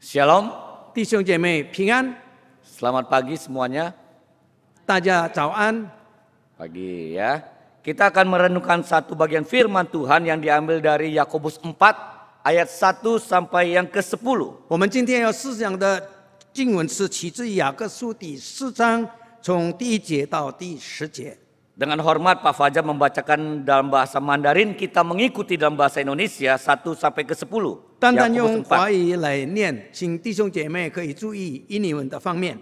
Shalom, 弟兄姐妹平安， selamat pagi semuanya. 大家早安。 Pagi ya. Kita akan merenungkan satu bagian firman Tuhan yang diambil dari Yakobus 4 ayat 1 sampai yang ke-10. 我们今天要思想的经文是起自于雅各书第4章，从第1节到第10节。 Dengan hormat Pak Fajar membacakan dalam bahasa Mandarin, kita mengikuti dalam bahasa Indonesia 1 sampai ke-10. 单单用 Yakobus 华 4. 语来念，请弟兄姐妹可以注意英文的方面。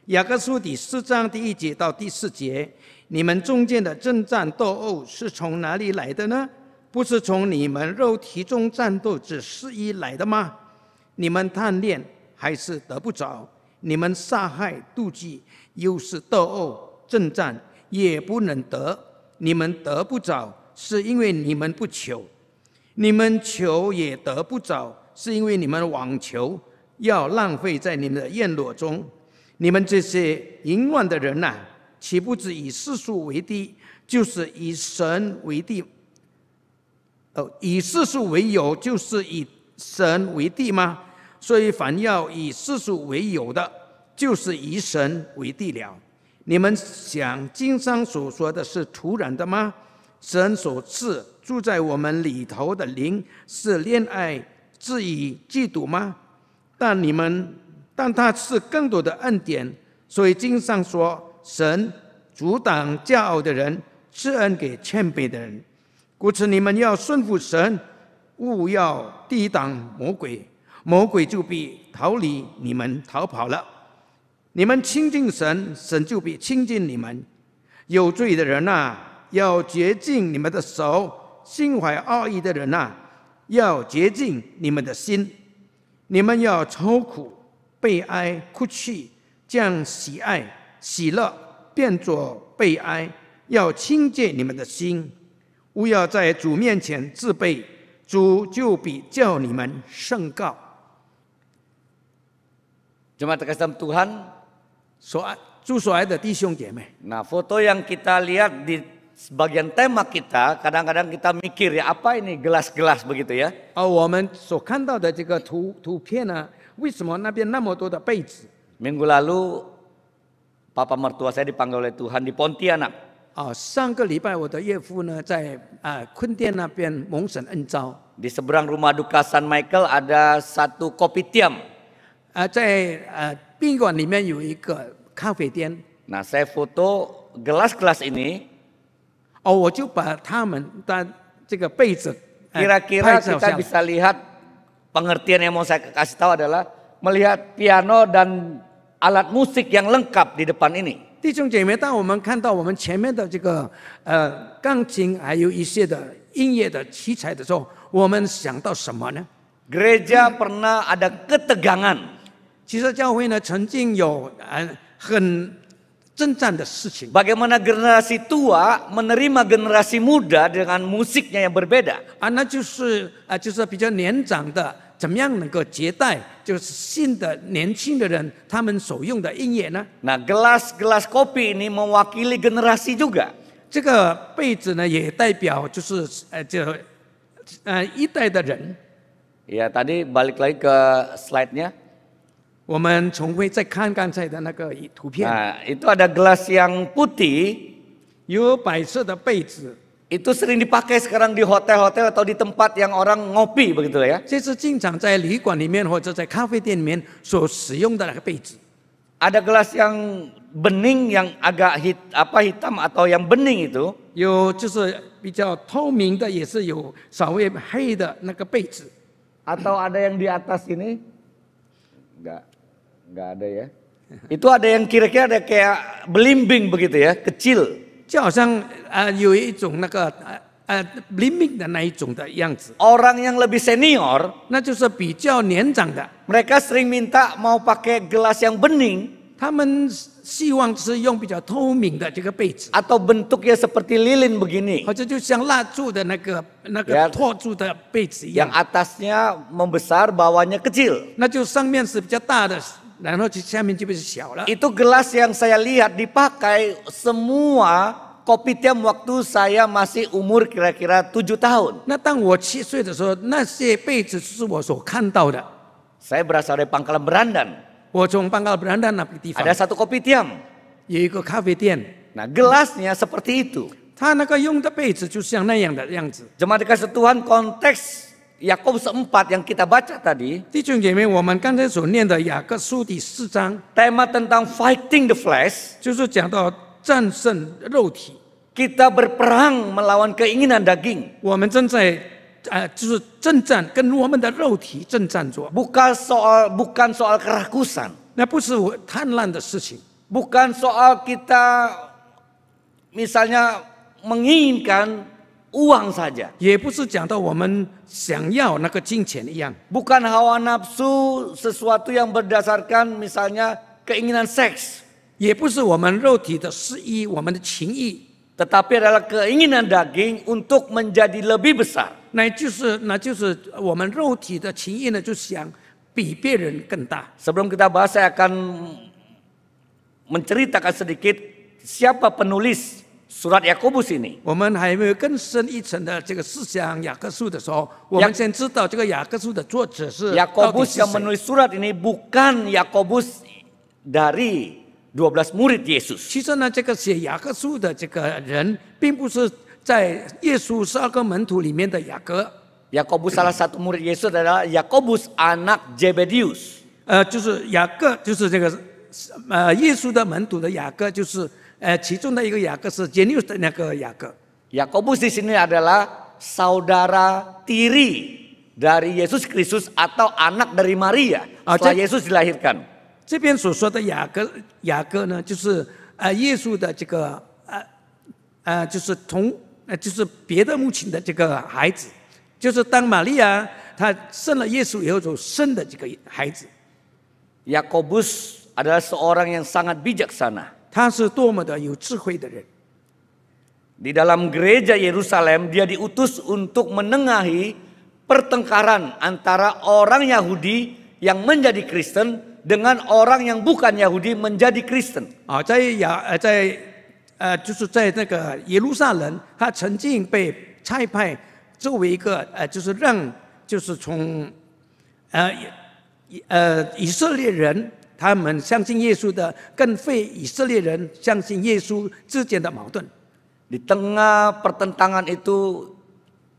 雅各书第4章第1节到第4节，你们中间的征战斗殴是从哪里来的呢？不是从你们肉体中战斗之失意来的吗？你们贪恋还是得不着？你们杀害妒忌，又是斗殴征战，也不能得。你们得不着，是因为你们不求。 你们求也得不着，是因为你们妄求，要浪费在你们的宴乐中。你们这些淫乱的人呐、岂不知以世俗为敌，就是以神为敌？以世俗为友，就是以神为敌吗？所以凡要以世俗为友的，就是以神为敌了。你们想经上所说的是突然的吗？ 神所赐住在我们里头的灵是恋爱至于嫉妒吗？但他是更多的恩典，所以经上说，神阻挡骄傲的人，赐恩给谦卑的人。故此你们要顺服神，勿要抵挡魔鬼，魔鬼就必逃离你们逃跑了。你们亲近神，神就必亲近你们。有罪的人啊！ 要洁净你们的手，心怀恶意的人呐、要洁净你们的心。你们要愁苦、悲哀、哭泣，将喜爱、喜乐变作悲哀，要清洁你们的心。勿要在主面前自卑，主就必叫你们胜告。 Jemaat kasih Tuhan, 主所爱的弟兄姐妹， nah foto yang kita lihat di sebagian tema kita, kadang-kadang kita mikir ya apa ini gelas-gelas begitu ya. 我们所看到的这个图片呢，为什么那边那么多的被子？ Minggu lalu papa mertua saya dipanggil oleh Tuhan di Pontianak. 上个礼拜我的岳父呢，在坤甸那边蒙神恩召。 Di seberang rumah duka San Michael ada satu kopitiam. 在宾馆里面有一个咖啡店。 Nah saya foto gelas-gelas ini. 我就把他们的这个被子 Kira-kira kita bisa lihat pengertian yang mau saya kasih tahu adalah melihat piano dan alat musik yang lengkap di depan ini. 弟兄姐妹，当我们看到我们前面的这个钢琴，还有一些的音乐的器材的时候，我们想到什么呢？ Gereja pernah ada ketegangan. 其实教会呢曾经有很征战的事情。 Bagaimana generasi tua menerima generasi muda dengan musiknya yang berbeda. 那就是比较年长的，怎么样能够接待，就是新的年轻的人他们所用的音乐呢？ Nah, gelas-gelas kopi ini mewakili generasi juga. 这个被子呢，也代表就是一代的人。 Ya, tadi balik lagi ke slide-nya. 我们重会再看刚才的那个图片。 Nah, itu ada gelas yang putih. 有白色的被子。 Itu sering dipakai sekarang di hotel-hotel atau di tempat yang orang ngopi begitu ya. 这是经常在旅馆里面或者在咖啡店里面所使用的那个被子。 Ada gelas yang bening yang agak hitam atau yang bening itu. 有就是比较透明的，也是有稍微黑的那个被子。 Atau ada yang di atas ini? Enggak ada ya. Itu ada yang kira-kira ada kayak belimbing begitu ya, kecil. 就好像有一种那个belimbing的那一种的样子。 Orang yang lebih senior, 那就是比较年长的， mereka sering minta mau pakai gelas yang bening. 他们希望是用比较透明的这个被子， Atau bentuknya seperti lilin begini. 或者就像蜡烛的那个托住的被子一 Yang 样。 atasnya membesar, bawahnya kecil. 那就上面是比较大的，然后下面就变小了。 Itu gelas yang saya lihat dipakai semua kopitiam waktu saya masih umur kira-kira 7 tahun. 那当我7岁的时候，那些被子是我所看到的。Saya berasal dari Pangkalan Berandan. 我从邦高布兰丹那个地方 Ada satu kopitiam. 有一个咖啡店， Nah, gelasnya seperti itu. 他那个用的杯子就像那样的样子。 Jemaat dikasih Tuhan, konteks Yakobus 4 yang kita baca tadi, 弟兄姐妹，我们刚才所念的雅各书第4章， tema tentang fighting the flesh, 就是讲到战胜肉体。 kita berperang melawan keinginan daging. 我们正在就是征战，跟我们的肉体征战着。 Bukan soal kerakusan. 那不是我贪婪的事情， Bukan soal kita misalnya menginginkan uang saja. 也不是讲到我们想要那个金钱一样， Bukan hawa nafsu sesuatu yang berdasarkan misalnya keinginan seks. 也不是我们肉体的私意，我们的情意， Tetapi adalah keinginan daging untuk menjadi lebih besar. 那就是我们肉体的情意呢，就想比别人更大。 Sebelum kita bahas, saya akan menceritakan sedikit siapa penulis surat Yakobus ini. 我们还没有更深一层的这个思想雅各书的时候，我们先知道这个雅各书的作者是到底 Yakobus 是 yang 谁。 menulis surat ini bukan Yakobus dari 12 murid Yesus. 其实呢，这个写雅各书的这个人，并不是在耶稣12个门徒里面的雅各。 Yakobus salah satu murid Yesus adalah Yakobus anak Zebedius. 就是雅各，就是这个耶稣的门徒的雅各，就是其中的一个雅各是 Jenius 的那个雅各。 Yakobus di sini adalah saudara tiri dari Yesus Kristus atau anak dari Maria setelah Yesus dilahirkan. 这边所说的雅各呢，就是耶稣的这个就是就是别的母亲的这个孩子，就是当玛利亚她生了耶稣以后所生的这个孩子。 Yakobus adalah seorang yang sangat bijaksana. 他是多么的有智慧的人。 Di dalam gereja Yerusalem, dia diutus untuk menengahi pertengkaran antara orang Yahudi yang menjadi Kristen dengan orang yang bukan Yahudi menjadi Kristen. 就是在那个耶路撒冷，他曾经被差派作为一个就是从以色列人他们相信耶稣的，跟非以色列人相信耶稣之间的矛盾。 Di tengah pertentangan itu,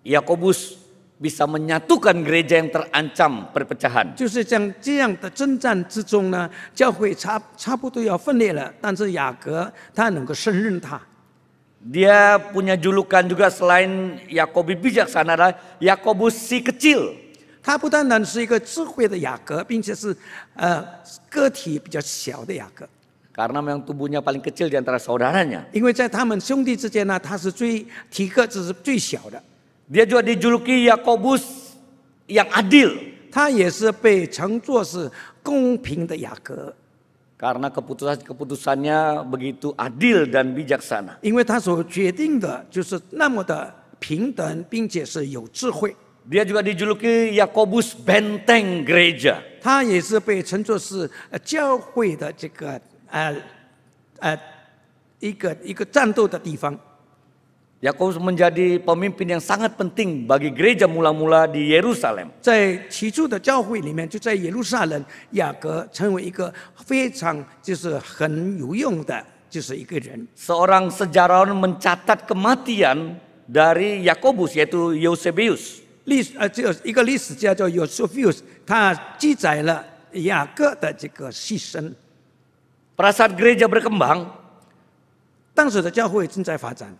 Yakobus bisa menyatukan gereja yang terancam perpecahan. 就是像这样的征战之中呢，教会差不多要分裂了，但是雅各他能够胜任他。 Dia punya julukan juga selain Yakobus bijaksana adalah Yakobus si kecil. 他不单单是一个智慧的雅各，并且是个体比较小的雅各。 Karena memang tubuhnya paling kecil di antara saudaranya. 因为在他们兄弟之间呢，他是体格子是最小的。 Dia juga dijuluki Yakobus yang adil. 他也是被称作是公平的雅各， Karena keputusannya begitu adil dan bijaksana. 因为他所决定的就是那么的平等，并且是有智慧。 Dia juga dijuluki Yakobus benteng gereja. 他也是被称作是教会的这个一个战斗的地方。 Yakobus menjadi pemimpin yang sangat penting bagi gereja mula-mula di Yerusalem. 在起初的教会里面，就在耶路撒冷，雅各成为一个非常就是很有用的，就是一个人。 Seorang sejarawan mencatat kematian dari Yakobus yaitu Eusebius. 这一个历史家叫 Josephus， 他记载了雅各的这个牺牲。 Pada saat gereja berkembang, 当时的教会正在发展，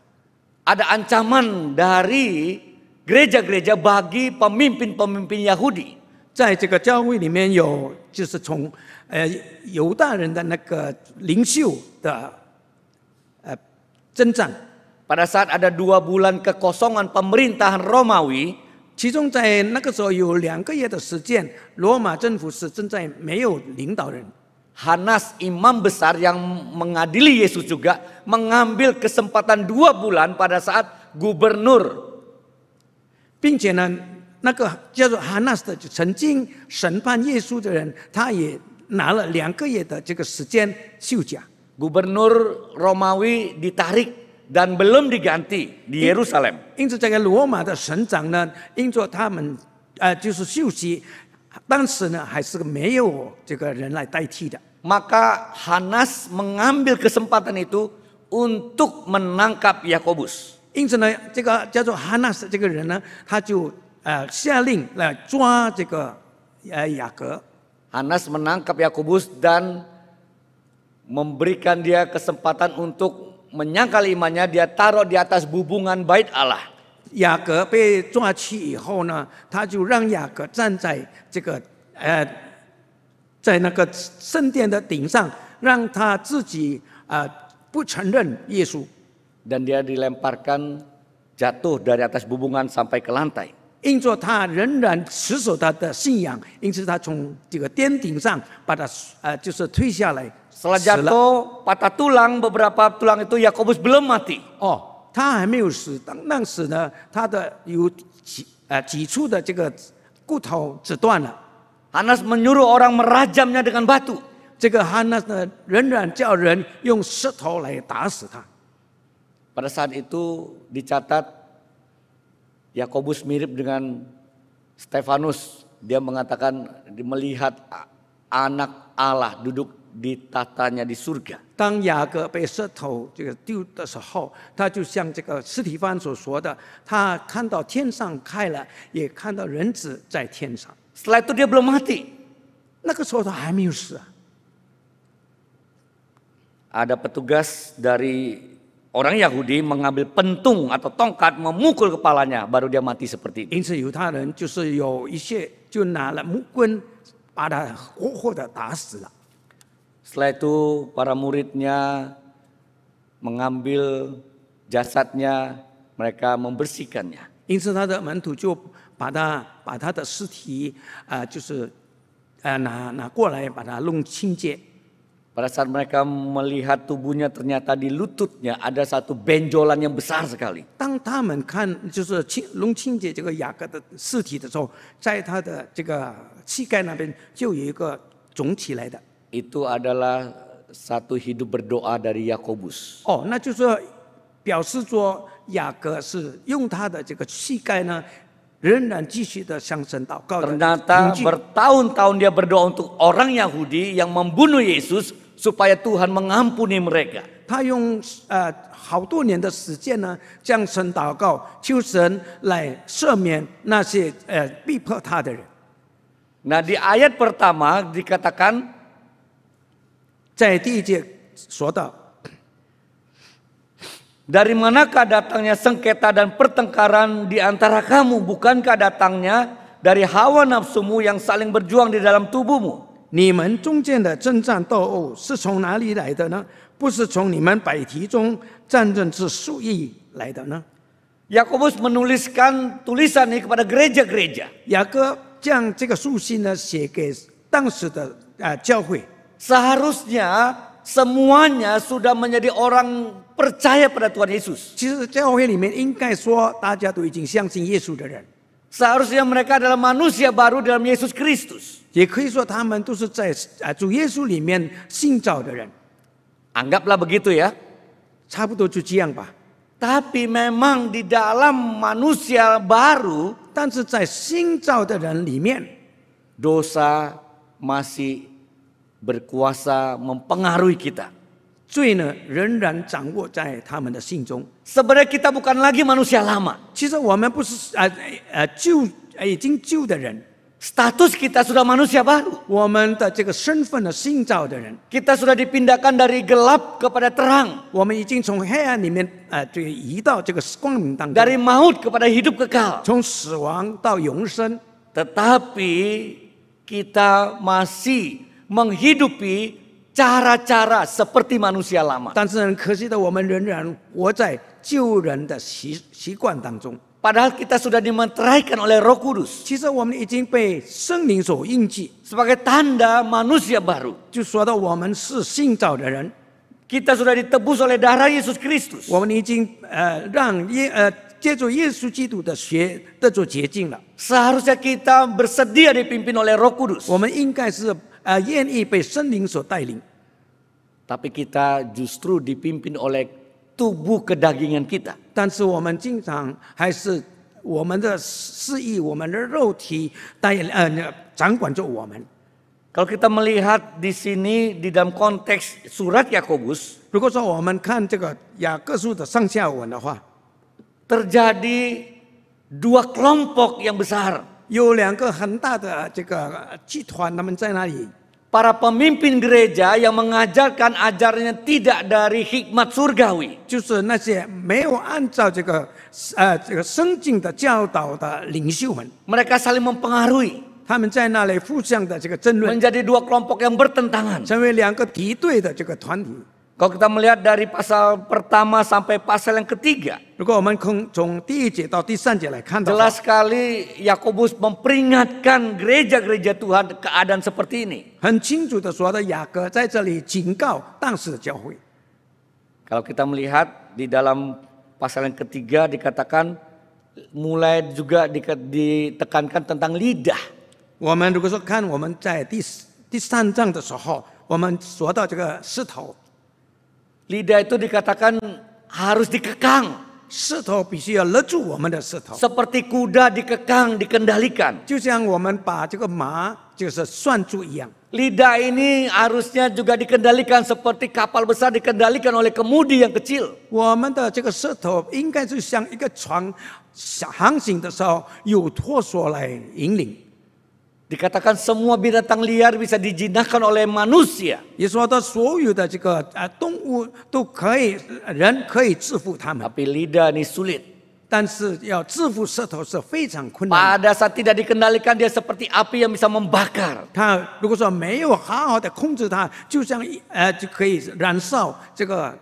ada ancaman dari gereja-gereja bagi pemimpin-pemimpin Yahudi. 在这个教会里面有就是从犹大人的那个领袖的征战。 Pada saat ada 2 bulan kekosongan pemerintahan Romawi, 其中在那个时候有2个月的时间，罗马政府是正在没有领导人。 Hanas imam besar yang mengadili Yesus juga mengambil kesempatan 2 bulan pada saat gubernur 并且呢，那个叫做哈纳斯的，就曾经审判耶稣的人，他也拿了2个月的这个时间休假。 Gubernur Romawi ditarik dan belum diganti di Yerusalem. 因此，这个罗马的省长呢，因着他们就是休息，当时呢还是没有这个人来代替的。 Maka Hanas mengambil kesempatan itu untuk menangkap Yakobus. 因此呢，这个叫做哈纳斯这个人呢，他就下令来抓这个雅各。 Hanas menangkap Yakobus dan memberikan dia kesempatan untuk menyangkal imannya. Dia taruh di atas bubungan bait Allah. 雅各被抓去以后呢，他就让雅各站在这个在那个圣殿的顶上，让他自己不承认耶稣。 Dan dia dilemparkan jatuh dari atas bubungan sampai ke lantai. 因着他仍然持守他的信仰，因此他从这个殿顶上把他就是推下来。 Setelah jatuh patah tulang, beberapa tulang itu Yakobus belum mati. 哦，他还没有死，当时呢，他的有几处的这个骨头只断了。 Hanas menyuruh orang merajamnya dengan batu. 这个哈纳呢，仍然叫人用石头来打死他。 Pada saat itu dicatat Yakobus mirip dengan Stefanus. Dia mengatakan melihat anak Allah duduk di tatanya di surga. 当雅各被石头这个丢的时候，他就像这个司提反所说的，他看到天上开了，也看到人子在天上。 Setelah itu dia belum mati. 那个时候他还没有死啊。 Ada petugas dari orang Yahudi mengambil pentung atau tongkat memukul kepalanya, baru dia mati seperti itu. 因此犹太人就是有一些就拿了木棍，把他活活的打死了。 Setelah itu para muridnya mengambil jasadnya, mereka membersihkannya. 因此他的门徒就把他的尸体就是拿过来，把它弄清洁。 Pada saat mereka melihat tubuhnya, ternyata di lututnya ada satu benjolan yang besar sekali. 当他们看就是弄清洁这个雅各的尸体的时候，在他的这个膝盖那边就有一个肿起来的。 Itu adalah satu hidup berdoa dari Yakobus. 哦，那就是说表示说雅各是用他的这个膝盖呢，仍然继续的向神祷告的。 Ternyata bertahun-tahun dia berdoa untuk orang Yahudi yang membunuh Yesus supaya Tuhan mengampuni mereka. 他用好多年的时间呢，向神祷告，求神来赦免那些逼迫他的人。 Nah, di ayat pertama dikatakan 在第一节说到， dari manakah datangnya sengketa dan pertengkaran di antara kamu? Bukankah datangnya dari hawa nafsumu yang saling berjuang di dalam tubuhmu? 你们中间的征战斗殴是从哪里来的呢？不是从你们百体中战争之属意来的呢？ Yakobus menuliskan tulisan ini kepada gereja-gereja. 雅各将这个书信呢写给当时的教会。 Seharusnya semuanya sudah menjadi orang percaya pada Tuhan Yesus. 其实教会里面应该说，大家都已经相信耶稣的人， Seharusnya mereka adalah manusia baru dalam Yesus Kristus. 也可以说他们都是在主耶稣里面信造的人， Anggaplah begitu ya. 差不多就这样吧。 Tapi memang di dalam manusia baru 但是在新造的人里面， dosa masih berkuasa mempengaruhi kita. 罪呢仍然掌握在他们的心中。 Sebenarnya kita bukan lagi manusia lama. 其实我们不是已经旧的人， Status kita sudah manusia baru. 我们的这个身份的新造的人， Kita sudah dipindahkan dari gelap kepada terang. 我们已经从黑暗里面这个移到这个光明当中， Dari maut kepada hidup kekal. 从死亡到永生。 Tetapi kita masih menghidupi cara-cara seperti manusia lama. 但是很可惜的，我们仍然活在旧人的习惯当中。 Padahal kita sudah dimeteraikan oleh Roh Kudus 其实我们已经被圣灵所印记， sebagai tanda manusia baru. 就说到我们是新造的人， Kita sudah ditebus oleh darah Yesus Kristus. 我们已经借助耶稣基督的血得做洁净了。 Seharusnya kita bersedia dipimpin oleh Roh Kudus. 我们应该是愿意被圣灵所带领， Tapi kita justru dipimpin oleh tubuh kedagingan kita. 但是我们经常还是我们的私意，我们的肉体掌管着我们。 Kalau kita melihat di sini di dalam konteks surat Yakobus, 如果说我们看这个雅各书的上下文的话， terjadi dua kelompok yang besar. 有2个很大的这个集团，他们在那里。 Para pemimpin gereja yang mengajarkan ajarannya tidak dari hikmat surgawi. 就是那些没有按照这个圣经的教导的领袖们， Mereka saling mempengaruhi. 他们在那里互相的这个争论， Menjadi dua kelompok yang bertentangan. 成为2个敌对的这个团体。 Kalau kita melihat dari pasal pertama sampai pasal yang ketiga, 如果我们从第1节到第3节来看的话， jelas sekali Yakobus memperingatkan gereja-gereja Tuhan keadaan seperti ini. 很清楚的说的，雅各在这里警告当时的教会。 Kalau kita melihat di dalam pasal yang ketiga dikatakan mulai juga ditekankan tentang lidah. 我们如果说看我们在第3章的时候，我们说到这个石头， Lidah itu dikatakan harus dikekang. 石头必须要勒住我们的石头， Seperti kuda dikekang, dikendalikan. 就像我们把这个马就是拴住一样。 Lidah ini harusnya juga dikendalikan seperti kapal besar dikendalikan oleh kemudi yang kecil. 我们的这个石头应该是像一个船航行的时候有舵手来引领。 Dikatakan semua binatang liar bisa dijinakkan oleh manusia. 也说到所有的这个动物都可以，人可以制服它们， Tapi lidah ini sulit. 但是要制服石头是非常困难的。 Pada saat tidak dikendalikan dia seperti api yang bisa membakar. 它如果说没有好好的控制它，就像就可以燃烧这个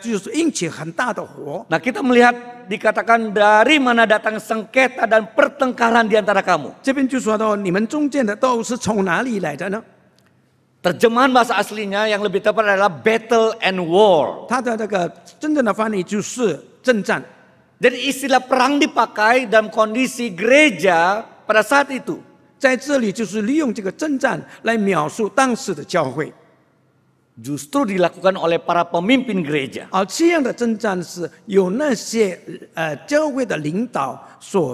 就是引起很大的火。 Nah, kita melihat dikatakan dari mana datang sengketa dan pertengkaran di antara kamu. 这边就说到你们中间的斗是从哪里来的呢？ Terjemahan bahasa aslinya yang lebih tepat adalah battle and war. 它的这个真正的翻译就是征战。 Jadi istilah perang dipakai dalam kondisi gereja pada saat itu. 在这里就是利用这个征战来描述当时的教会。 Justru dilakukan oleh para pemimpin gereja. 而这样的征战是由那些教会的领导所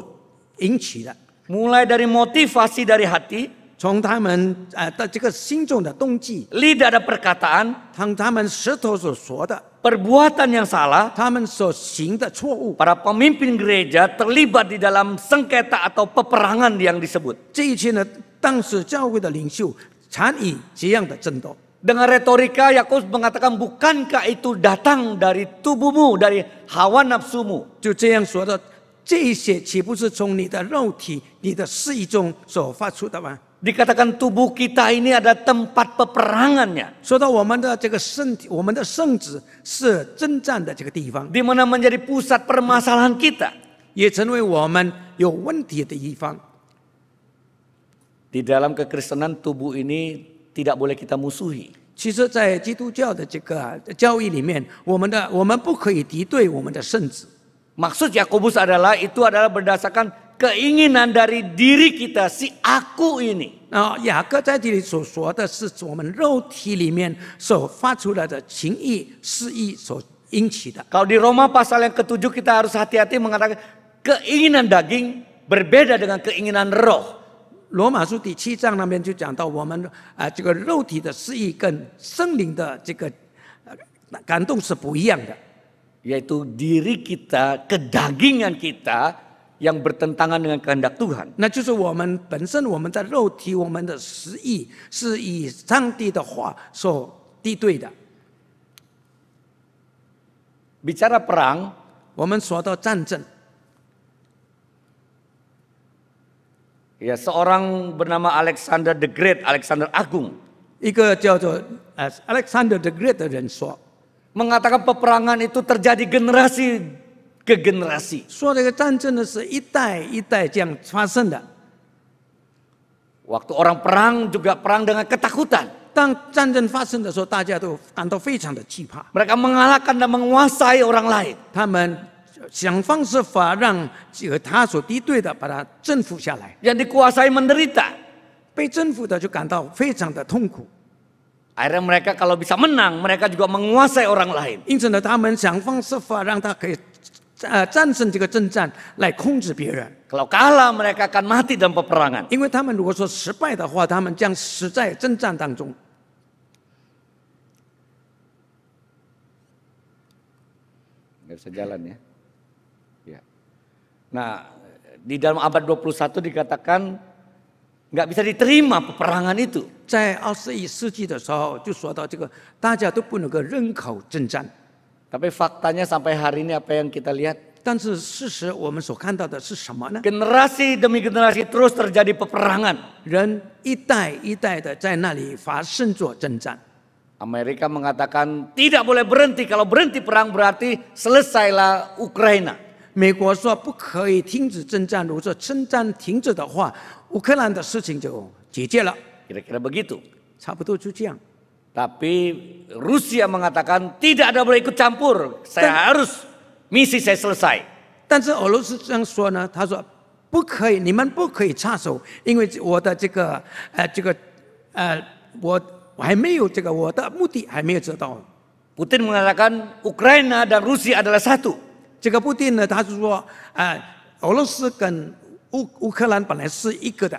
引起的， Mulai dari motivasi dari hati, 从他们的这个心中的动机， lidah ada perkataan, 他们石头所说的， perbuatan yang salah, 他们所行的错误， para pemimpin gereja terlibat di dalam sengketa atau peperangan yang disebut. 这一切呢，当时教会的领袖参与这样的争斗。 Dengan retorika Yakobus mengatakan, bukankah itu datang dari tubuhmu, dari hawa nafsumu? 就这样说的，这些岂不是从你的肉体、你的私意中所发出的吗？ Dikatakan tubuh kita ini ada tempat peperangannya. 说到我们的这个身体，我们的圣子是征战的这个地方， Di mana menjadi pusat permasalahan kita. 也成为我们有问题的地方。 Di dalam kekristenan tubuh ini tidak boleh kita musuhi. 其实，在基督教的这个教义里面，我们不可以敌对我们的圣子。 Maksud Yakobus adalah itu adalah berdasarkan keinginan dari diri kita, si aku ini. 雅各在这里所说的是我们肉体里面所发出来的情意、私意所引起的。 Kalau di Roma pasal yang ke-7 kita harus hati-hati mengatakan keinginan daging berbeda dengan keinginan roh. 罗马书第7章那边就讲到我们这个肉体的私意跟圣灵的这个感动是不一样的， Yaitu diri kita, kedagingan kita yang bertentangan dengan kehendak Tuhan. 那就是我们本身我们的肉体，我们的私意是以上帝的话所敌对的。 Bicara perang, 我们说到战争， ya seorang bernama Alexander the Great, Alexander Agung, 一个叫做Alexander the Great 的人说， mengatakan peperangan itu terjadi generasi ke generasi. 说这个战争呢是一代一代这样发生的。 Waktu orang perang juga perang dengan ketakutan. 当战争发生的时候，大家都感到非常的惧怕， Mereka mengalahkan dan menguasai orang lain. 他们想方设法让这个他所敌对的把他征服下来， Yang dikuasai menderita. 被征服的就感到非常的痛苦。 Akhirnya mereka kalau bisa menang, mereka juga menguasai orang lain. 因此呢，他们想方设法让他可以战胜这个征战来控制别人。 Kalau kalah mereka akan mati dalam peperangan. 因为他们如果说失败的话，他们将死在征战当中。 Nggak bisa jalan ya. Ya. Nah, di dalam abad 21 dikatakan nggak bisa diterima peperangan itu. 在21世纪的时候，就说到这个，大家都不能够认可征战。 Tapi faktanya sampai hari ini apa yang kita lihat? 但是事实我们所看到的是什么呢？ Generasi demi generasi terus terjadi peperangan. 人一代一代的在那里发生着征战。 Amerika mengatakan tidak boleh berhenti. Kalau berhenti perang berarti selesailah Ukraina. 美国说不可以停止征战，如果说征战停止的话，乌克兰的事情就解决了。 Kira-kira begitu. 差不多就这样。 Tapi Rusia mengatakan tidak ada boleh ikut campur. Saya harus misi saya selesai. 但是俄罗斯这样说呢，他说不可以，你们不可以插手，因为我的我还没有我的目的还没有得到。 Putin mengatakan Ukraina dan Rusia adalah satu. 这个布丁呢，他是说，俄罗斯跟乌克兰本来是一个的。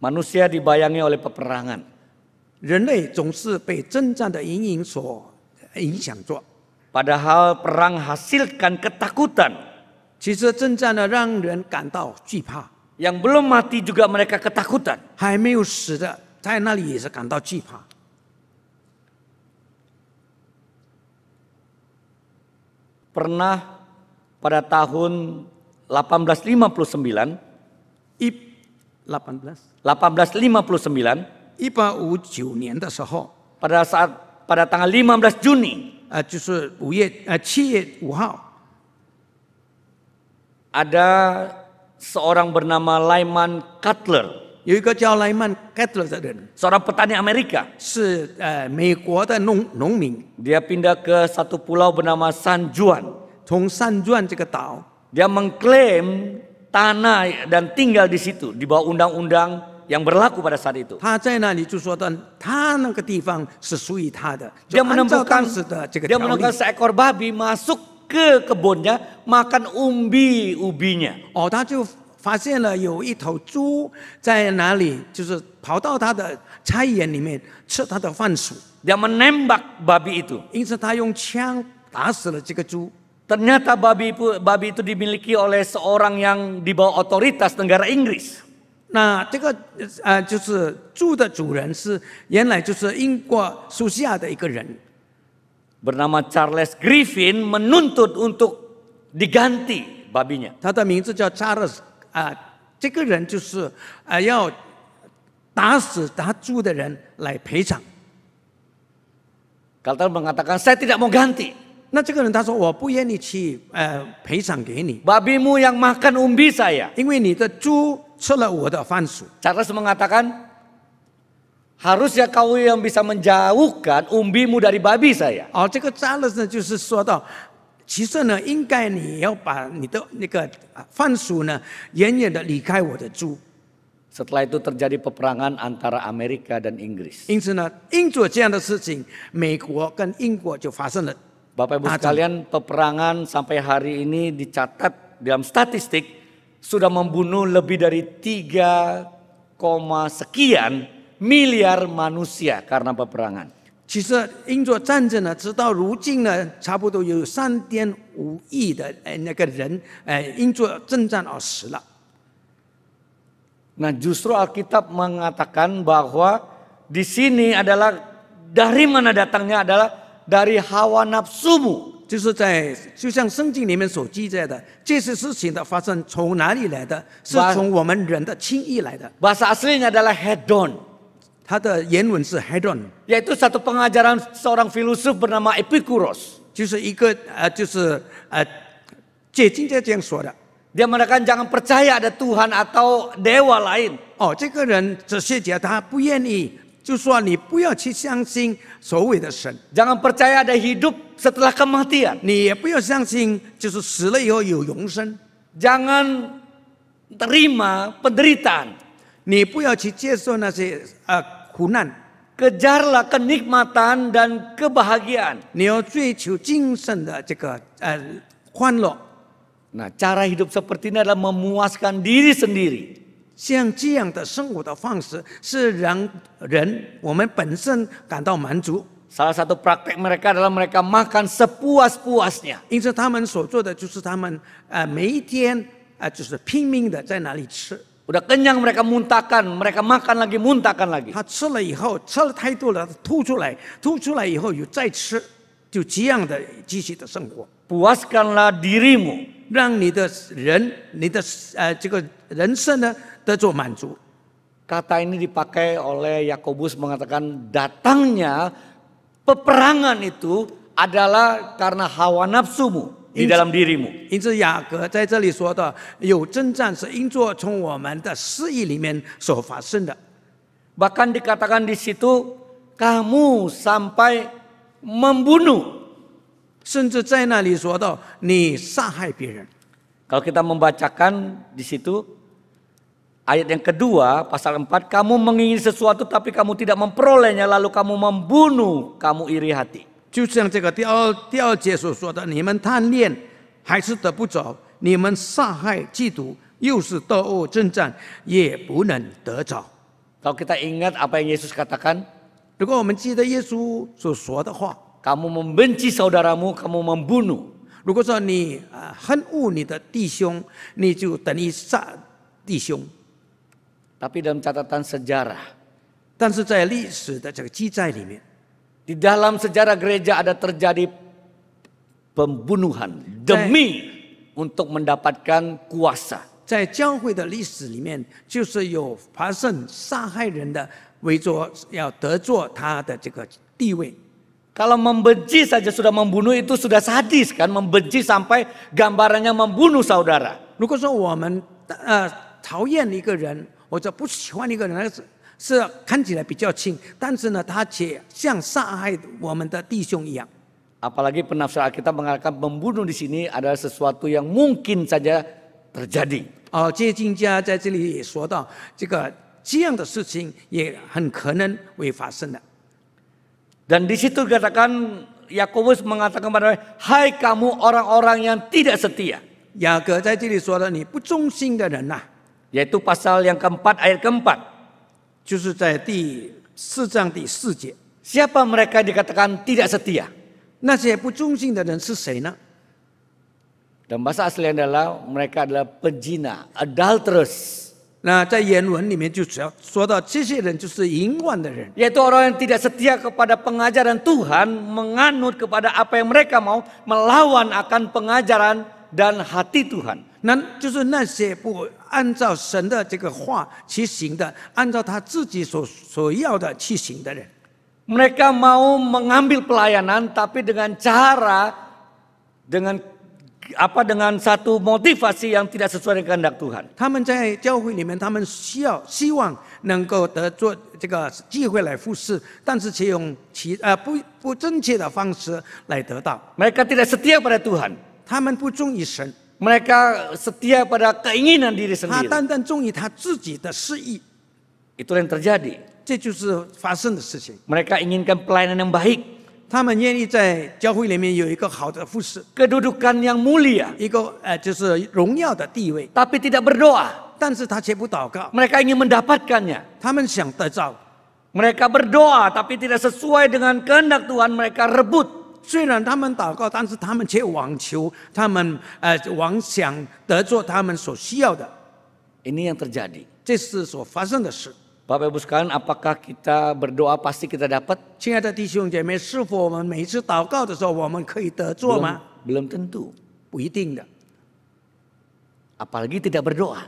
Manusia dibayangi oleh peperangan. 人类总是被征战的阴影所影响着。 Padahal perang hasilkan ketakutan. 其实征战呢，让人感到惧怕。 Yang belum mati juga mereka ketakutan. 还没有死的，在那里也是感到惧怕。 Pernah pada tahun 1859, 1859, 1859年的时候， pada tanggal 15 Juni, 就是7月5号， ada seorang bernama Lyman Cutler, 有一个叫莱曼盖特勒的人， seorang petani Amerika. 是美国的农民， Dia pindah ke satu pulau bernama San Juan. 从三转这个岛， Dia mengklaim tanah dan tinggal di situ di bawah undang-undang yang berlaku pada saat itu. 他在那里就说的，他那个地方是属于他的，就 Dia 按照 menemukan 当时的这个 dia 条例 menemukan。seekor babi masuk ke kebunnya makan ubi-ubinya. 哦，他就发现了有一头猪在哪里，就是跑到他的菜园里面吃他的番薯， Dia menembak babi itu. 因此他用枪打死了这个猪。 Ternyata babi itu dimiliki oleh seorang yang di bawah otoritas negara Inggris. 那这个就是猪的主人是原来就是英国属下的一个人， Bernama Charles Griffin menuntut untuk diganti babinya. 他的名字叫查勒斯这个人就是要打死他猪的人来赔偿。 Carter mengatakan saya tidak mau ganti. 那这个人他说我不愿意去赔偿给你， Babimu yang makan umbi saya. 因为你的猪吃了我的番薯。 Charles mengatakan harusnya kau yang bisa menjauhkan umbimu dari babi saya. 哦，这个查勒斯呢，就是说到，其实呢，应该你要把你的那个番薯呢，远远的离开我的猪。 Setelah itu terjadi peperangan antara Amerika dan Inggris. 因此呢，因着这样的事情，美国跟英国就发生了。 Bapak Ibu sekalian, peperangan sampai hari ini dicatat dalam statistik sudah membunuh lebih dari 3, sekian miliar manusia karena peperangan. 其实因着战争呢，直到如今呢，差不多有3.5亿的那个人，因着征战而死了。 Nah, justru Alkitab mengatakan bahwa di sini adalah dari mana datangnya adalah dari hawa nafsumu. 就像圣经里面所记载的，这些事情的发生从哪里来的？是从我们人的轻易来的。 Bahasa aslinya adalah hedon. 它的原文是 hedon， Yaitu satu pengajaran seorang filosof bernama Epikuros. 就是一个解经家这样说的。 Dia mengatakan jangan percaya ada Tuhan atau dewa lain. 哦，这个人哲学家他不愿意，就说你不要去相信所谓的神， Jangan percaya ada hidup setelah kematian. 你也不要相信就是死了以后有永生， Jangan terima penderitaan. 你不要去接受那些苦难， Kejarlah kenikmatan dan kebahagiaan. 你要追求今生的这个欢乐。 Nah, cara hidup seperti ini adalah memuaskan diri sendiri. 像这样的生活的方式是让我们本身感到满足。 Salah satu praktek mereka adalah mereka makan sepuas-puasnya. 因此他们所做的就是他们每一天就是拼命的在那里吃。 Udah kenyang mereka muntahkan, mereka makan lagi, muntahkan lagi. 他吃了以后吃了太多了，吐出来，吐出来以后又再吃，就这样的继续的生活。 Puaskanlah dirimu. 让你的这个人生呢得到满足。 Kata ini dipakai oleh Yakobus mengatakan datangnya peperangan itu adalah karena hawa nafsumu di dalam dirimu. 因此雅各在这里说的有征战是因着从我们的私意里面所发生的。 Bahkan dikatakan di situ kamu sampai membunuh. 甚至在那里说到你杀害别人。 Kalau kita membacakan di situ ayat yang kedua pasal 4, kamu mengingini sesuatu tapi kamu tidak memperolehnya lalu kamu membunuh, kamu iri hati. 就像这个第二节所说的，你们贪恋还是得不着，你们杀害嫉妒，又是斗殴征战，也不能得着。 Kalau kita ingat apa yang Yesus katakan, 如果我们记得耶稣所说的话， kamu membenci saudaramu, kamu membunuh. 如果说你恨恶你的弟兄，你就等于杀弟兄。 Tapi dalam catatan sejarah, 但是在历史的这个记载里面， di dalam sejarah gereja ada terjadi pembunuhan demi untuk mendapatkan kuasa. 在教会的历史里面，就是有发生杀害人的，为着要得着他的这个地位。 Kalau membenci saja sudah membunuh itu sudah sadis kan, membenci sampai gambarannya membunuh saudara. 如果说我们讨厌一个人或者不喜欢一个人，是看起来比较轻，但是呢，他却像杀害我们的弟兄一样。 Apalagi penafsir Alkitab mengatakan membunuh di sini adalah sesuatu yang mungkin saja terjadi. 接经家在这里也说到，这样的事情也很可能会发生的。 Dan di situ dikatakan Yakobus mengatakan kepada mereka, hai kamu orang-orang yang tidak setia. 雅各在这里说的，你不忠心的人呐、 Yaitu pasal yang keempat ayat keempat. 就是在第4章第4节， Siapa mereka dikatakan tidak setia? 那些不忠心的人是谁呢？ Dan bahasa asli adalah mereka adalah pezina, adulterous. 那在原文里面就只要说到这些人就是淫乱的人， Yaitu orang yang tidak setia kepada pengajaran Tuhan, menganut kepada apa yang mereka mau, melawan akan pengajaran dan hati Tuhan. 那就是那些不按照神的这个话去行的，按照他自己所要的去行的人。 Mereka mau mengambil pelayanan tapi dengan cara dengan satu motivasi yang tidak sesuai dengan kehendak Tuhan. 他们在教会里面，他们希望能够得做这个机会来服侍，但是却用不正确的方式来得到。 Mereka tidak setia pada Tuhan. 他们不忠于神， Mereka setia pada keinginan diri 他 sendiri. 单单忠于他自己的私意， Itu yang terjadi. 这就是发生的事情。 Mereka inginkan pelayanan yang baik, 他们愿意在教会里面有一个好的服侍， kedudukan yang mulia, 一个就是荣耀的地位， tapi tidak berdoa. 但是他却不祷告， Mereka ingin mendapatkannya. 他们想得着。 Mereka berdoa tapi tidak sesuai dengan kehendak Tuhan, mereka rebut. 虽然他们祷告，但是他们却妄求，他们妄想得着他们所需要的， Ini yang terjadi. 这是所发生的事。 Bapak Ibu sekalian, apakah kita berdoa pasti kita dapat? 亲爱的弟兄姐妹，是否我们每一次祷告的时候，我们可以得着吗？ Belum tentu. 不一定的。 Apalagi tidak berdoa.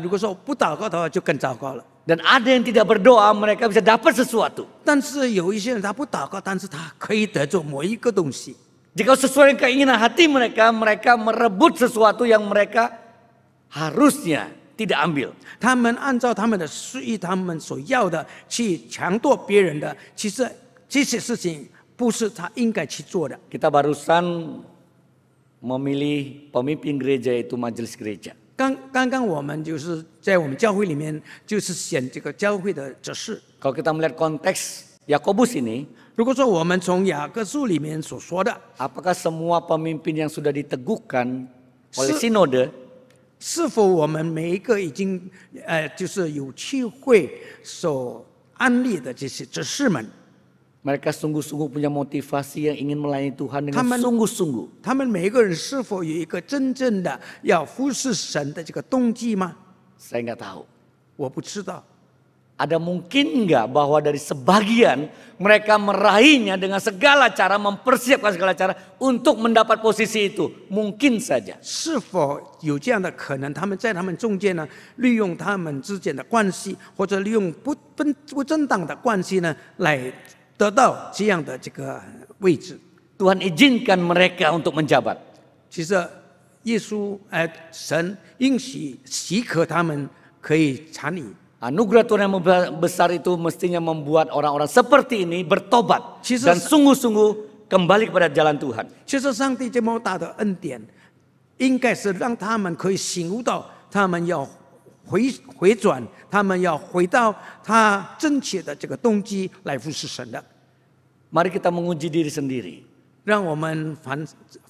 如果说不祷告的话，就更糟糕了。 Dan ada yang tidak berdoa, mereka bisa dapat sesuatu. 但是有一些人他不祷告，但是他可以得着某一个东西。 Jika sesuai dengan keinginan hati mereka, mereka merebut sesuatu yang mereka harusnya tidak ambil. 他们按照他们的私意，他们所要的去强夺别人的，其实这些事情不是他应该去做的。 Kita barusan memilih pemimpin gereja, yaitu majelis gereja. 刚刚我们就是在我们教会里面，就是选这个教会的执事。 Kalau kita melihat konteks Yakobus ini, 如果说我们从雅各书里面所说的， apakah semua pemimpin yang sudah diteguhkan oleh sinode 是否我们每一个已经就是有机会所安立的这些执事们， mereka sungguh-sungguh punya motivasi yang ingin melayani Tuhan dengan Taman- sungguh-sungguh? 他们每一个人是否有一个真正的要服侍神的这个动机吗？ Saya nggak tahu. 我不知道。 Ada mungkin nggak bahwa dari sebagian mereka meraihnya dengan segala cara, mempersiapkan segala cara untuk mendapat posisi itu? Mungkin saja. 是否有这样的可能？他们在他们中间呢，利用他们之间的关系，或者利用不正当的关系呢，来得到这样的这个位置。 Tuhan izinkan mereka untuk menjabat. 其实耶稣神应许可他们可以参与。 Anugerah Tuhan yang besar itu mestinya membuat orang-orang seperti ini bertobat Jesus- dan sungguh-sungguh kembali kepada jalan Tuhan. 其实上帝这么大的恩典，应该是让他们可以醒悟到，他们要回转，他们要回到他正确的这个动机来服侍神的。 Mari kita menguji diri sendiri. 让我们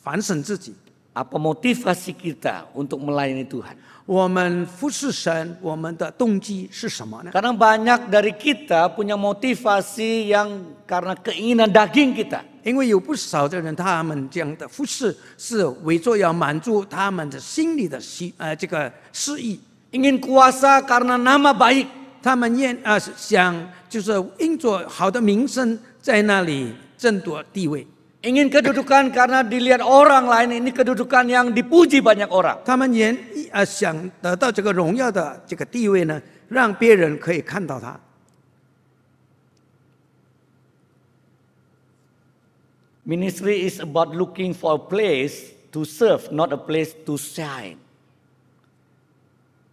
反省自己， Apa motivasi kita untuk melayani Tuhan? 我们服侍神，我们的动机是什么呢？ Karena banyak dari kita punya motivasi yang karena keinginan daging kita. 因为有不少的人，他们这样的服侍是为着要满足他们的心里的这个私意， Ingin kuasa karena nama baik. 他们想就是因着好的名声在那里争夺地位。 Ingin kedudukan karena dilihat orang lain, ini kedudukan yang dipuji banyak orang. 他们也想得到这个荣耀的这个地位呢，让别人可以看到他。 Ministry is about looking for a place to serve, not a place to shine.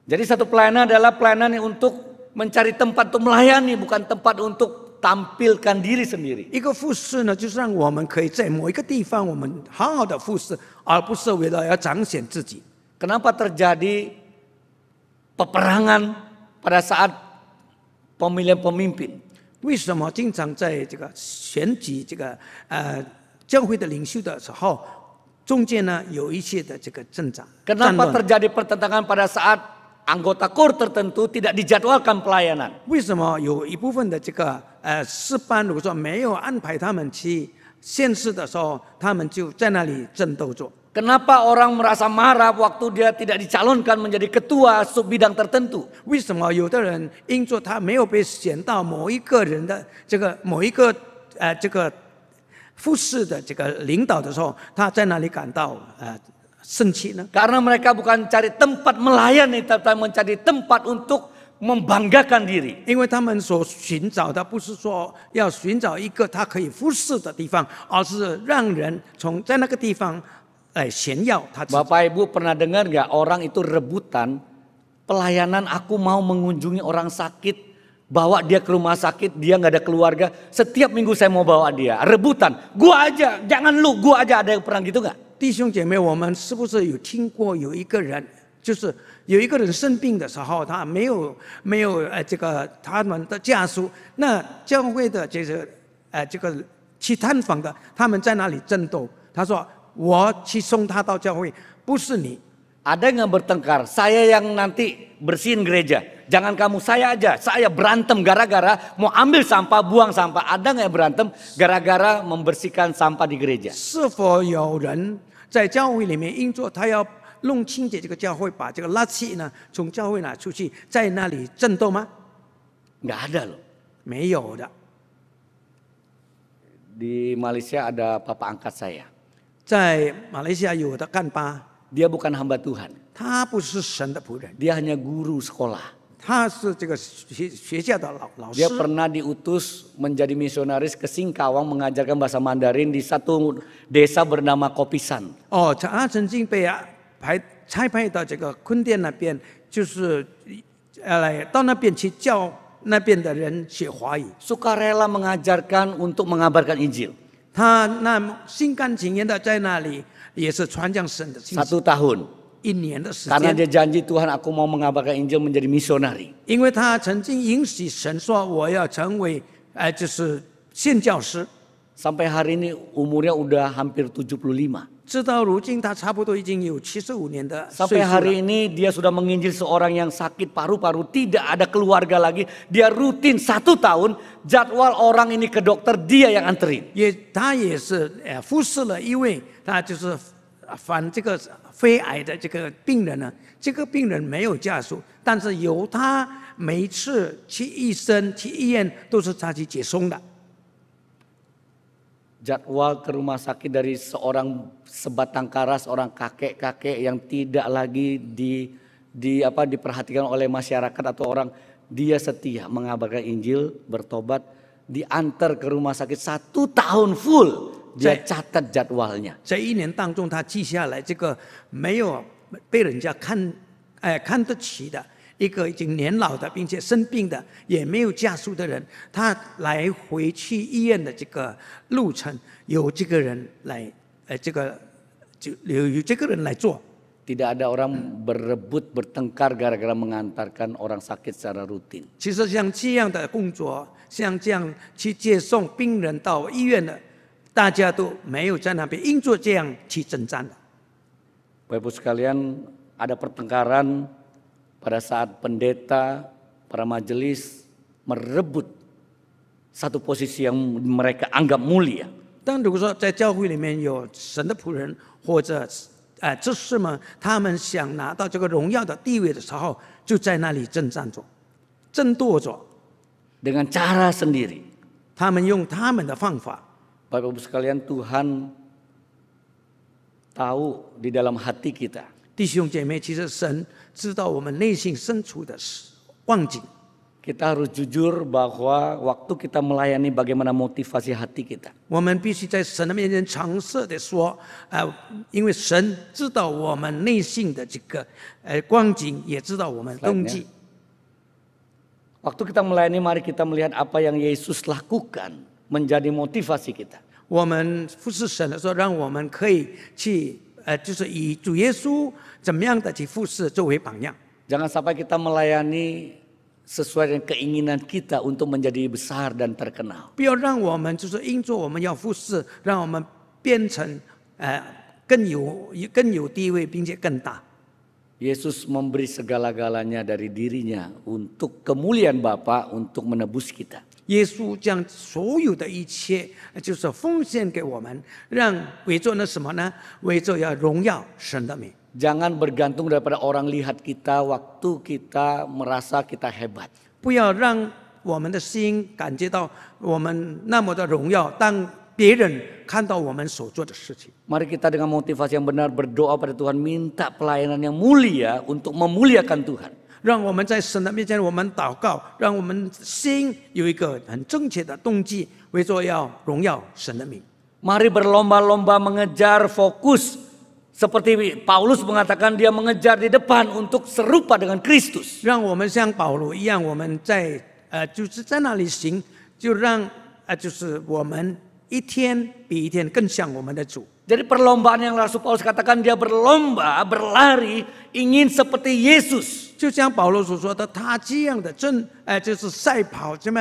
Jadi satu pelayanan adalah pelayanan yang untuk mencari tempat untuk melayani, bukan tempat untuk tampilkan diri sendiri. 一个服侍呢，就是让我们可以在某一个地方，我们好好的服侍，而不是为了要彰显自己。 Kenapa terjadi peperangan pada saat pemilihan pemimpin? 为什么经常在这个选举这个教会的领袖的时候，中间呢有一些的这个战 Kenapa 乱？ terjadi pertentangan pada saat anggota KOR tertentu tidak dijadwalkan pelayanan? 为什么有一部分的这个诗班，如果说没有安排他们去献诗的时候，他们就在那里争斗着？ Kenapa orang merasa marah waktu dia tidak dicalonkan menjadi ketua sub bidang tertentu? 为什么有的人因着他没有被选到某一个人的这个某一个这个服侍的这个领导的时候，他在那里感到生气呢？ Karena mereka bukan cari tempat melayani, tapi mencari tempat untuk membanggakan diri. 因为他们所寻找的不是说要寻找一个他可以服侍的地方，而是让人在那个地方来炫耀他自己。 Bapak Ibu pernah dengar nggak orang itu rebutan pelayanan? Aku mau mengunjungi orang sakit, bawa dia ke rumah sakit, dia nggak ada keluarga. Setiap minggu saya mau bawa dia. Rebutan, gua aja, jangan lu, gua aja. Ada yang pernah gitu nggak? 弟兄姐妹，我们是不是有听过有一个人，就是有一个人生病的时候，他没有这个他们的家属，那教会的这个去探访的，他们在那里争斗。他说：“我去送他到教会，不是你。” Ada yang bertengkar, saya yang nanti bersihin gereja. Jangan kamu, saya aja. Saya berantem gara-gara mau ambil sampah, buang sampah. Ada nggak yang berantem gara-gara membersihkan sampah di gereja? 是否有人在教会里面因着他要弄清洁这个教会，把这个垃圾呢从教会拿出去，在那里争斗吗？ Nggak ada loh. 没有的。 Di Malaysia ada papa angkat saya. 在马来西亚有的干巴， Dia bukan hamba Tuhan. 他不是神的仆人， Dia hanya guru sekolah. 他是这个学校的老师 Dia。pernah diutus menjadi misionaris ke Singkawang mengajarkan bahasa Mandarin di satu desa bernama Kopisan. 哦，他曾经被差派到这个坤甸那边，就是来到那边去教那边的人学华语。 Sukarela mengajarkan untuk mengabarkan Injil. 他那心甘情愿的在那里，也是传讲神的信息。 1 tahun. 1年的时 Karena 间， dia janji Tuhan aku mau mengabarkan Injil menjadi misionari. 因为他曾经允许神说我要成为就是宣教师， Sampai hari ini umurnya udah hampir 75. 直到如今他差不多已经有75年的岁 Sampai 数了。 hari ini dia sudah menginjil seorang yang sakit paru-paru, tidak ada keluarga lagi. Dia rutin 1 tahun, jadwal orang ini ke dokter dia yang anterin. 他也是服侍了一位，他就是反这个肺癌的这个病人呢。这个病人没有家属，但是由他每一次去医生、去医院都是他去接送的。 Jadwal ke rumah sakit dari seorang sebatang kara, seorang kakek-kakek yang tidak lagi diperhatikan oleh masyarakat atau orang, dia setia mengabarkan Injil, bertobat, diantar ke rumah sakit 1 tahun full, dia catat jadwalnya. 在1年当中，他记下来这个没有被人家看得起的。 一个已经年老的，并且生病的，也没有家属的人，他来回去医院的这个路程，由这个人来，由这个人来做。 Tidak ada orang berebut bertengkar gara-gara mengantarkan orang sakit secara rutin. 其实像这样的工作，像这样去接送病人到医院的，大家都没有在那边因做这样去征战的。 Bapak Ibu sekalian, ada pertengkaran pada saat pendeta, para majelis merebut satu posisi yang mereka anggap mulia. 但如果说在教会里面有神的仆人或者执事们，他们想拿到这个荣耀的地位的时候，就在那里征战着、争夺着， Dengan cara sendiri. 他们用他们的方法。 Bapak Ibu sekalian, Tuhan tahu di dalam hati kita. 弟兄姐妹，其实神知道我们内心深处的光景。 Kita harus jujur bahwa waktu kita melayani bagaimana motivasi hati kita. 我们必须在神的面前诚实的说，因为神知道我们内心的这个光景，也知道我们动机。 Waktu kita melayani, mari kita melihat apa yang Yesus lakukan menjadi motivasi kita. 我们服侍神的时候，让我们可以去就是以主耶稣怎么样的去服侍作为榜样。 Jangan sampai kita melayani sesuai dengan keinginan kita untuk menjadi besar dan terkenal. 不要让我们就是因着我们要服侍，让我们变成更有地位，并且更大。 Yesus memberi segala-galanya dari dirinya untuk kemuliaan Bapa, untuk menebus kita. 耶稣将所有的一切就是奉献给我们，让为着那什么呢？为着要荣耀神的名。 Jangan bergantung daripada orang lihat kita waktu kita merasa kita hebat. 不要让我们的心感觉到我们那么的荣耀，当别人看到我们所做的事情。 Mari kita dengan motivasi yang benar berdoa pada Tuhan, minta pelayanan yang mulia untuk memuliakan Tuhan. 让我们在神的面前，我们祷告，让我们心有一个很正确的动机，为着要荣耀神的名。 Mari berlomba-lomba mengejar fokus. Seperti Paulus mengatakan dia mengejar di depan untuk serupa dengan Kristus. 让我们像保罗一样，我们就是在那里行，就让就是我们一天比一天更像我们的主。 Jadi perlombaan yang Rasul Paulus katakan dia berlomba, berlari, ingin seperti Yesus. 就像保罗所说的，他这样的就是赛跑，这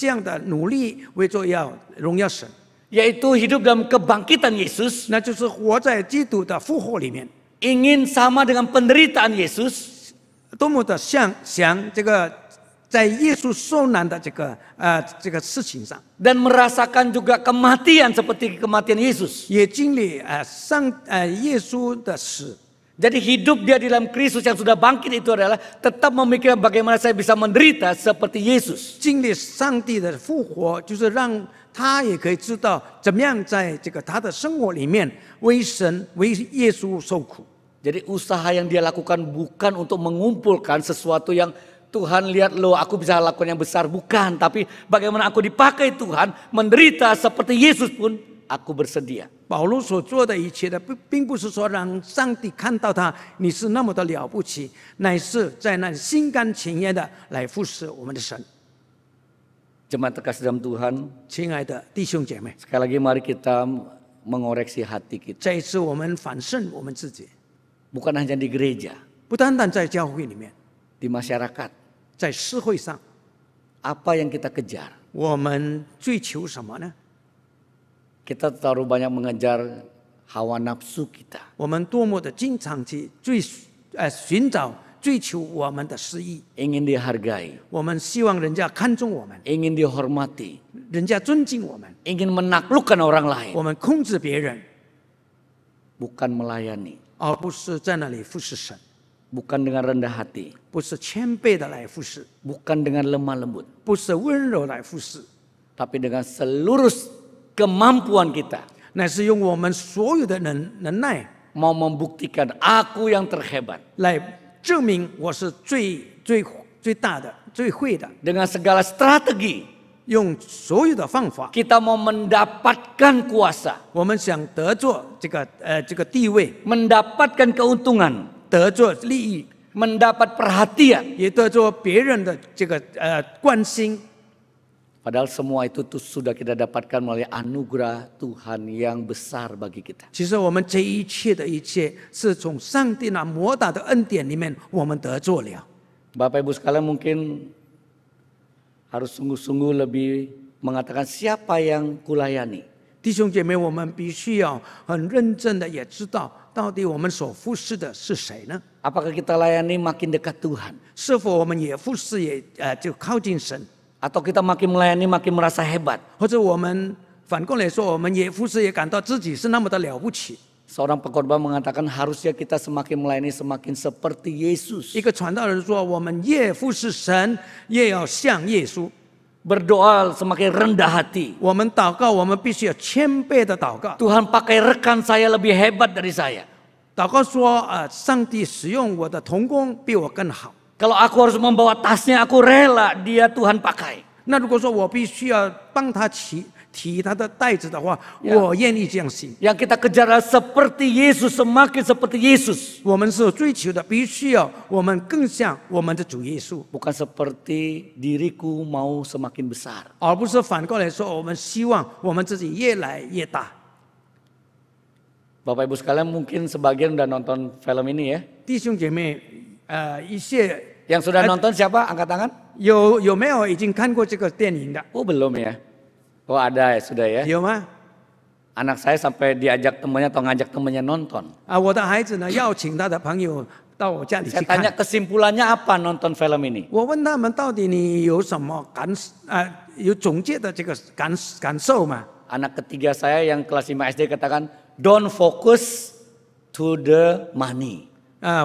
样的努力，为着要荣耀神。 Yaitu hidup dalam kebangkitan Yesus. 那就是活在基督的复活里面， Ingin sama dengan penderitaan Yesus. 多么的想这个在耶稣受难的这个事情上， Dan merasakan juga kematian seperti kematian Yesus. 也经历耶稣的死。 Jadi hidup dia di dalam Kristus yang sudah bangkit itu adalah tetap memikirkan bagaimana saya bisa menderita seperti Yesus. 经历上帝的复活，就是让他也可以知道怎么样在这个他的生活里面为神为耶稣受苦。 Jadi usaha yang dia lakukan bukan untuk mengumpulkan sesuatu yang Tuhan lihat loh aku bisa lakukan yang besar. Bukan, tapi bagaimana aku dipakai Tuhan menderita seperti Yesus pun aku bersedia. 保罗所做的一切的，并不是说让上帝看到他你是那么的了不起，乃是在那里心甘情愿的来服侍我们的神。 Jemaat terkasih dalam Tuhan, 亲爱的弟兄姐妹， sekali lagi mari kita mengoreksi hati kita. 这一次我们反省我们自己， Bukan hanya di gereja, 不单单在教会里面， di masyarakat. 在社会上， Apa yang kita kejar? 我们追求什么呢？ Kita terlalu banyak mengejar hawa nafsu kita. 我们多么的经常去寻找、追求我们的私意， Ingin dihargai, 我们希望人家看重我们， ingin dihormati, 人家尊敬我们， ingin menaklukkan orang lain, 我们控制别人， bukan melayani, 而不是在那里服侍神， bukan dengan rendah hati, 不是谦卑的来服侍， bukan dengan lemah lembut, 不是温柔来服侍， tapi dengan seluruh kemampuan kita 乃是用我们所有的能耐 mau membuktikan aku yang terhebat. 来证明我是最大的、最会的， Dengan segala strategi 用所有的方法， kita mau mendapatkan kuasa, 我们想得着这个地位， mendapatkan keuntungan, 得着利益， mendapat perhatian. 也得着别人的这个关心。 Padahal semua itu tuh sudah kita dapatkan melalui anugerah Tuhan yang besar bagi kita. 其实我们这一切的一切，是从上帝那莫大的恩典里面，我们得着了。 Bapak Ibu sekalian mungkin harus sungguh-sungguh lebih mengatakan siapa yang kulayani. 弟兄姐妹，我们必须要很认真的也知道，到底我们所服侍的是谁呢？ Apakah kita layani makin dekat Tuhan? 是否我们也服侍就靠近神？ Atau kita makin melayani makin merasa hebat? 或者我们反过来说，我们也服侍也感到自己是那么的了不起？ Seorang pengkhotbah mengatakan harusnya kita semakin melayani semakin seperti Yesus. 一个传道人说，我们越服侍神，越要像耶稣。 Berdoa semakin rendah hati. 我们祷告，我们必须要谦卑的祷告。 Tuhan pakai rekan saya lebih hebat dari saya. 祷告说，上帝使用我的同工比我更好。 Kalau aku harus membawa tasnya, aku rela dia Tuhan pakai. 那如果说我必须要帮他提他的袋子的话，我愿意这样行。 Yang kita kejar adalah seperti Yesus, semakin seperti Yesus. 我们所追求的，必须要我们更像我们的主耶稣， Bukan seperti diriku mau semakin besar. 而不是反过来说，我们希望我们自己越来越大。 Bapak Ibu sekalian mungkin sebagian udah nonton film ini ya. 弟兄姐妹，一些 Yang sudah nonton siapa? Angkat tangan. 有没有已经看过这个电影的？ Oh belum ya. Oh ada ya, sudah ya. 有吗？ Anak saya sampai diajak temannya atau ngajak temannya nonton. 我的孩子呢，邀请他的朋友到我家里去 Saya tanya 看。 kesimpulannya apa nonton film ini. 我问他们，到底你有什么有总结的这个感受吗？ Anak ketiga saya yang kelas 5 SD katakan, don't focus to the money.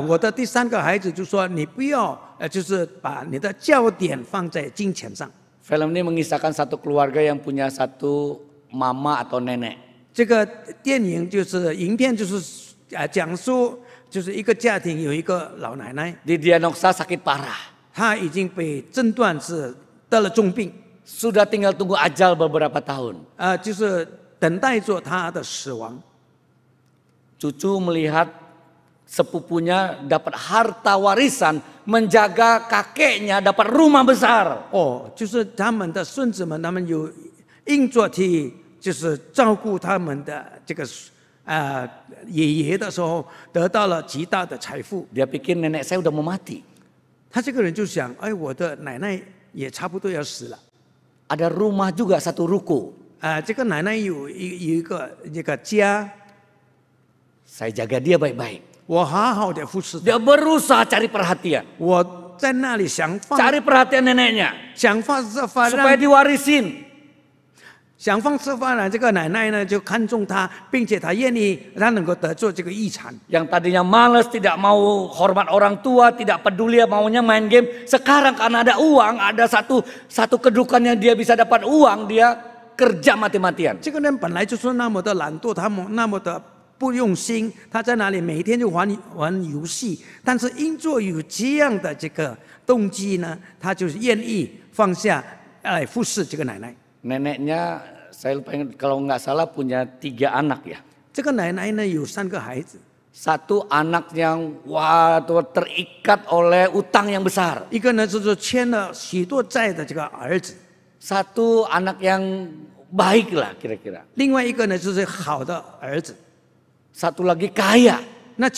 我的第三个孩子就说，你不要就是把你的焦点放在金钱上。 Film ini mengisahkan satu keluarga yang punya satu mama atau nenek. 这个电影就是影片，就是讲述就是一个家庭有一个老奶奶， Didiagnosa sakit parah. 她已经被诊断是得了重病， Sudah tinggal tunggu ajal beberapa tahun. 就是等待着她的死亡。 Cucu melihat sepupunya dapat harta warisan, menjaga kakeknya dapat rumah besar. 就是他们的孙子们，他们有硬着替，就是照顾他们的这个爷爷的时候，得到了极大的财富。 Dia pikir nenek saya udah mau mati. 他这个人就想，我的奶奶也差不多要死了。 Ada rumah juga satu ruko. 这个奶奶有一个家， Saya jaga dia baik-baik. 我好好的服侍她。 Dia berusaha cari perhatian. 我在那里想方 Cari perhatian neneknya. 设法 Supaya 让 diwarisin. 想方设法让这个奶奶呢就看中他，并且她愿意她能够得做这个遗产。 Yang tadinya malas, tidak mau hormat orang tua, tidak peduli maunya main game. Sekarang karena ada uang, ada satu kedudukan yang dia bisa dapat uang, dia kerja mati-matian. 这个人本来就是那么的懒惰，他们那么的不用心，他在那里每天就玩游戏，但是因着有这样的这个动机呢，他就是愿意放下来服侍这个奶奶。 Neneknya saya lupa kalau nggak salah punya 3 anak ya. 这个奶奶呢有3个孩子， Satu anak yang terikat oleh utang yang besar. 一个呢就是欠了许多债的这个儿子， Satu anak yang baik lah kira-kira. 另外一个呢就是好的儿子， Satu lagi kaya. 那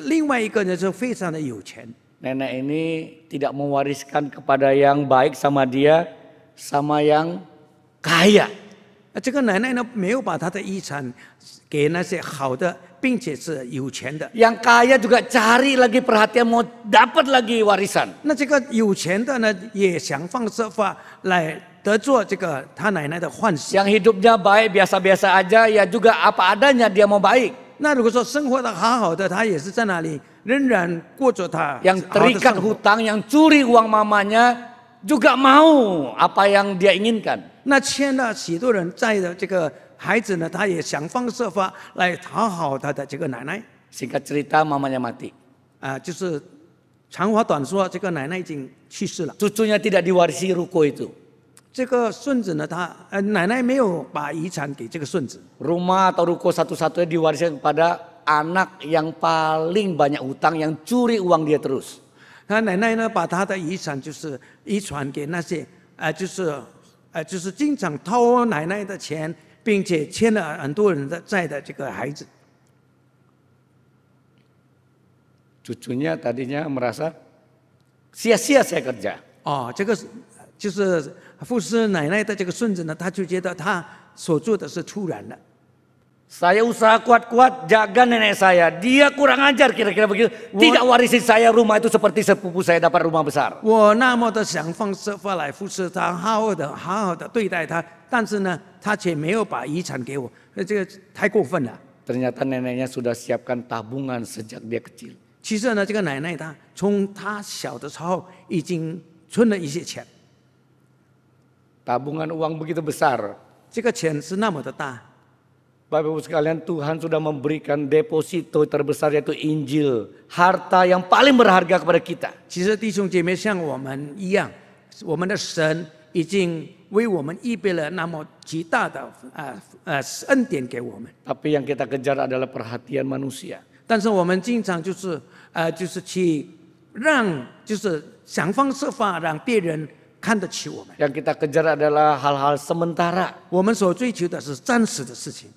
另外一个呢就非常的有钱。 Nenek ini tidak mewariskan kepada yang baik sama dia, sama yang kaya. 这个奶奶呢，没有把她的遗产给那些好的，并且是有钱的。 Yang kaya juga cari lagi perhatian, mau dapat lagi warisan. 那这个有钱的呢，也想方设法来得做这个他奶奶的幻想。 Yang hidupnya baik biasa-biasa aja, ya juga apa adanya dia mau baik. 那如果说生活的好好的，他也是在那里仍然过着他 Yang 好的 terikat 生活。 hutang, yang curi uang mamanya juga mau apa yang dia inginkan. 那欠了许多人债的这个孩子呢，他也想方设法来讨好他的这个奶奶。 Singkat cerita, mamanya mati. 就是长话短说，这个奶奶已经去世了。 Cucunya tidak diwarisi ruko itu. 这个孙子呢，奶奶没有把遗产给这个孙子。 Rumah atau ruko satu-satunya diwariskan kepada anak yang paling banyak hutang, yang curi uang dia terus. 他奶奶呢，把他的遗产就是遗传给那些就是经常偷奶奶的钱，并且欠了很多人的债的这个孩子。 Cucunya tadinya merasa sia-sia saya kerja. 这个就是富士奶奶的这个孙子呢，他就觉得他所做的是突然的。 Saya usaha kuat-kuat jaga nenek saya. Dia kurang ajar kira-kira begitu. Tidak warisi saya rumah itu seperti sepupu saya dapat rumah besar. 我那么的想方设法来服侍他，好好的对待他，但是呢，他却没有把遗产给我，这个太过分了。 Ternyata neneknya sudah siapkan tabungan sejak dia kecil. 其实呢，这个奶奶她从她小的时候已经存了一些钱， Tabungan uang begitu besar. 这个钱是那么的大。 Bapak Ibu sekalian, Tuhan sudah memberikan deposito terbesar yaitu Injil. Harta yang paling berharga kepada kita. 其实弟兄姐妹像我们一样，我们的神已经为我们预备了那么极大的恩典给我们。 Tapi yang kita kejar adalah perhatian manusia. 但是我们经常就是去就是想方设法让别人看得起我们。 Yang kita kejar adalah hal-hal sementara. 我们所追求的是暂时的事情。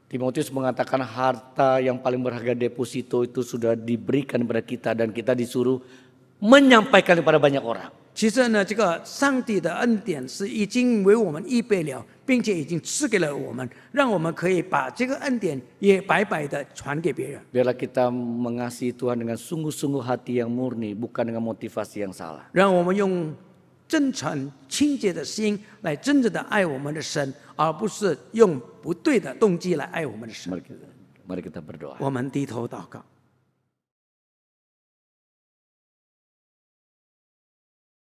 Timotius mengatakan harta yang paling berharga deposito itu sudah diberikan kepada kita dan kita disuruh menyampaikan kepada banyak orang. 其实呢，这个上帝的恩典是已经为我们预备了，并且已经赐给了我们，让我们可以把这个恩典也白白的传给别人。 Biarlah kita mengasihi Tuhan dengan sungguh-sungguh hati yang murni, bukan dengan motivasi yang salah. 让我们用真诚清洁的心来真正的爱我们的神，而不是用不对的动机来爱我们的神。 Mari kita berdoa. 我们低头祷告。